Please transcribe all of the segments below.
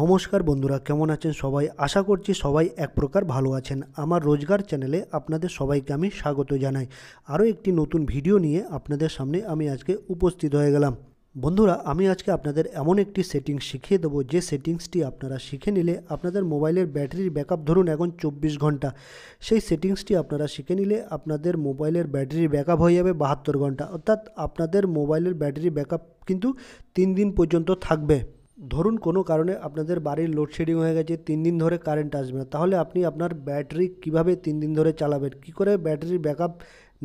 নমস্কার বন্ধুরা, কেমন আছেন সবাই? আশা করছি সবাই এক প্রকার ভালো আছেন। আমার রোজগার চ্যানেলে আপনাদের সবাইকে আমি স্বাগত জানাই। আরও একটি নতুন ভিডিও নিয়ে আপনাদের সামনে আমি আজকে উপস্থিত হয়ে গেলাম। বন্ধুরা, আমি আজকে আপনাদের এমন একটি সেটিংস শিখিয়ে দেবো, যে সেটিংসটি আপনারা শিখে নিলে আপনাদের মোবাইলের ব্যাটারির ব্যাকআপ ধরুন এখন 24 ঘন্টা, সেই সেটিংসটি আপনারা শিখে নিলে আপনাদের মোবাইলের ব্যাটারির ব্যাকআপ হয়ে যাবে 72 ঘন্টা। অর্থাৎ আপনাদের মোবাইলের ব্যাটারি ব্যাকআপ কিন্তু 3 দিন পর্যন্ত থাকবে। ধরুন কোনো কারণে আপনাদের বাড়ির লোডশেডিং হয়ে গেছে, 3 দিন ধরে কারেন্ট আসবে না, তাহলে আপনি আপনার ব্যাটারি কিভাবে 3 দিন ধরে চালাবেন, কি করে ব্যাটারির ব্যাকআপ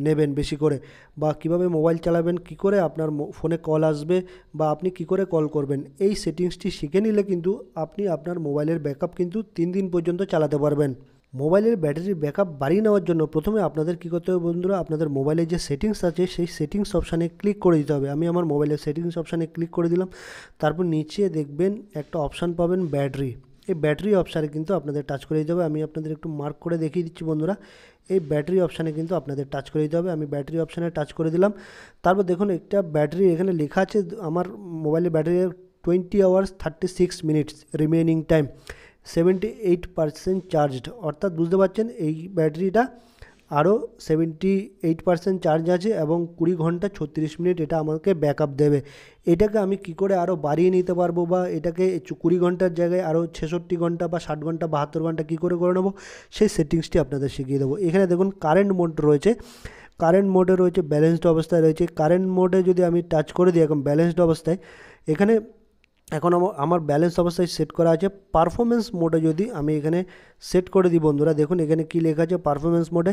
নেবেন বেশি করে, বা কিভাবে মোবাইল চালাবেন, কি করে আপনার ফোনে কল আসবে, বা আপনি কি করে কল করবেন, এই সেটিংসটি শিখে নিলে কিন্তু আপনি আপনার মোবাইলের ব্যাকআপ কিন্তু 3 দিন পর্যন্ত চালাতে পারবেন। মোবাইলের ব্যাটারির ব্যাকআপ বাড়িয়ে নেওয়ার জন্য প্রথমে আপনাদের কী করতে হবে বন্ধুরা, আপনাদের মোবাইলের যে সেটিংস আছে সেই সেটিংস অপশানে ক্লিক করে দিতে হবে। আমি আমার মোবাইলের সেটিংস অপশানে ক্লিক করে দিলাম। তারপর নিচে দেখবেন একটা অপশান পাবেন ব্যাটারি। এই ব্যাটারি অপশানে কিন্তু আপনাদের টাচ করে দিতে হবে। আমি আপনাদের একটু মার্ক করে দেখিয়ে দিচ্ছি বন্ধুরা। এই ব্যাটারি অপশানে কিন্তু আপনাদের টাচ করে দিতে হবে। আমি ব্যাটারি অপশানে টাচ করে দিলাম। তারপর দেখুন একটা ব্যাটারি এখানে লেখা আছে, আমার মোবাইলের battery 20 hours 36 minutes remaining time, 78% charged. অর্থাৎ বুঝতে পারছেন এই ব্যাটারিটা আরও 78% চার্জ আছে এবং 20 ঘন্টা 36 মিনিট এটা আমাকে ব্যাকআপ দেবে। এটাকে আমি কি করে আরও বাড়িয়ে নিতে পারবো, বা এটাকে 20 ঘন্টার জায়গায় আরও 66 ঘন্টা বা 60 ঘন্টা 72 ঘন্টা কী করে নেবো, সেই সেটিংসটি আপনাদের শিখিয়ে দেবো। এখানে দেখুন কারেন্ট মোড রয়েছে, কারেন্ট মোডে রয়েছে, ব্যালেন্সড অবস্থায় রয়েছে। কারেন্ট মোডে যদি আমি টাচ করে দিই এখন ব্যালেন্সড অবস্থায়, এখানে এখন আমার ব্যালেন্স অবস্থায় সেট করা আছে। পারফরমেন্স মোডে যদি আমি এখানে সেট করে দিই বন্ধুরা, দেখুন এখানে কি লেখা আছে, পারফরমেন্স মোডে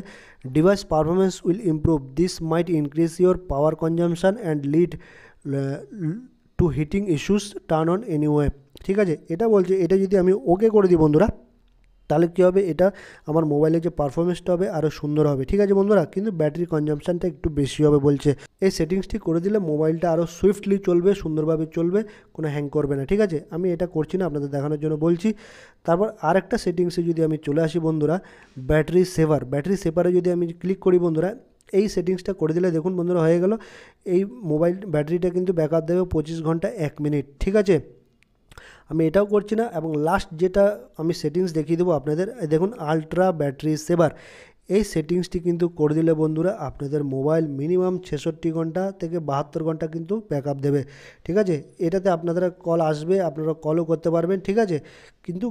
device performance will improve, this might increase your power consumption and lead to heating issues, turn on anyway. ঠিক আছে, এটা বলছে, এটা যদি আমি ওকে করে দিই বন্ধুরা, তাহলে কী হবে, এটা আমার মোবাইলের যে পারফরমেন্সটা হবে আরও সুন্দর হবে। ঠিক আছে বন্ধুরা, কিন্তু ব্যাটারি কনজামশানটা একটু বেশি হবে বলছে। এই সেটিংসটি করে দিলে মোবাইলটা আরও সুইফটলি চলবে, সুন্দরভাবে চলবে, কোনো হ্যাং করবে না। ঠিক আছে, আমি এটা করছি না, আপনাদের দেখানোর জন্য বলছি। তারপর আরেকটা সেটিংসে যদি আমি চলে আসি বন্ধুরা, ব্যাটারি সেভার। ব্যাটারি সেভারে যদি আমি ক্লিক করি বন্ধুরা, এই সেটিংসটা করে দিলে দেখুন বন্ধুরা হয়ে গেল, এই মোবাইল ব্যাটারিটা কিন্তু ব্যাকআপ দেবে 25 ঘন্টা 1 মিনিট। ঠিক আছে, আমি এটাও করছি না। এবং লাস্ট যেটা আমি সেটিংস দেখিয়ে দেবো আপনাদের, দেখুন আলট্রা ব্যাটারি সেভার। এই সেটিংসটি কিন্তু করে দিলে বন্ধুরা আপনাদের মোবাইল মিনিমাম 66 ঘন্টা থেকে 72 ঘন্টা কিন্তু ব্যাকআপ দেবে। ঠিক আছে, এটাতে আপনাদের কল আসবে, আপনারা কলও করতে পারবেন। ঠিক আছে, কিন্তু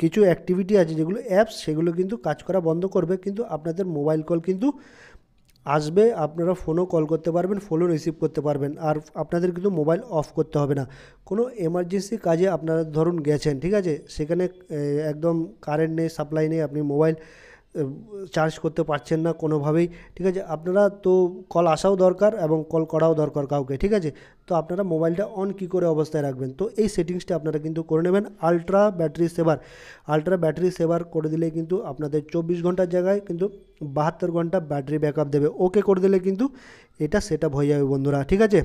কিছু অ্যাক্টিভিটি আছে যেগুলো অ্যাপস, সেগুলো কিন্তু কাজ করা বন্ধ করবে, কিন্তু আপনাদের মোবাইল কল কিন্তু আসবে, আপনারা ফোনও কল করতে পারবেন, ফোনও রিসিভ করতে পারবেন। আর আপনাদের কিন্তু মোবাইল অফ করতে হবে না। কোনো এমার্জেন্সি কাজে আপনারা ধরুন গেছেন, ঠিক আছে, সেখানে একদম কারেন্ট নেই, সাপ্লাই নেই, আপনি মোবাইল চার্জ করতে পারছেন না কোনোভাবেই। ঠিক আছে, আপনারা তো কল আসাও দরকার এবং কল করাও দরকার কাউকে। ঠিক আছে, তো আপনারা মোবাইলটা অন কী করে অবস্থায় রাখবেন, তো এই সেটিংসটা আপনারা কিন্তু করে নেবেন। Ultra battery saver, ultra battery saver করে দিলে কিন্তু আপনাদের 24 ঘন্টার জায়গায় কিন্তু 72 ঘন্টা ব্যাটারি ব্যাকআপ দেবে। ওকে করে দিলে কিন্তু এটা সেট আপ হয়ে যাবে বন্ধুরা। ঠিক আছে,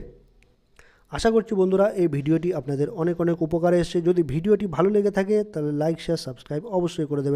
আশা করছি বন্ধুরা এই ভিডিওটি আপনাদের অনেক অনেক উপকারে এসেছে। যদি ভিডিওটি ভালো লেগে থাকে তাহলে লাইক, শেয়ার, সাবস্ক্রাইব অবশ্যই করে দেবেন।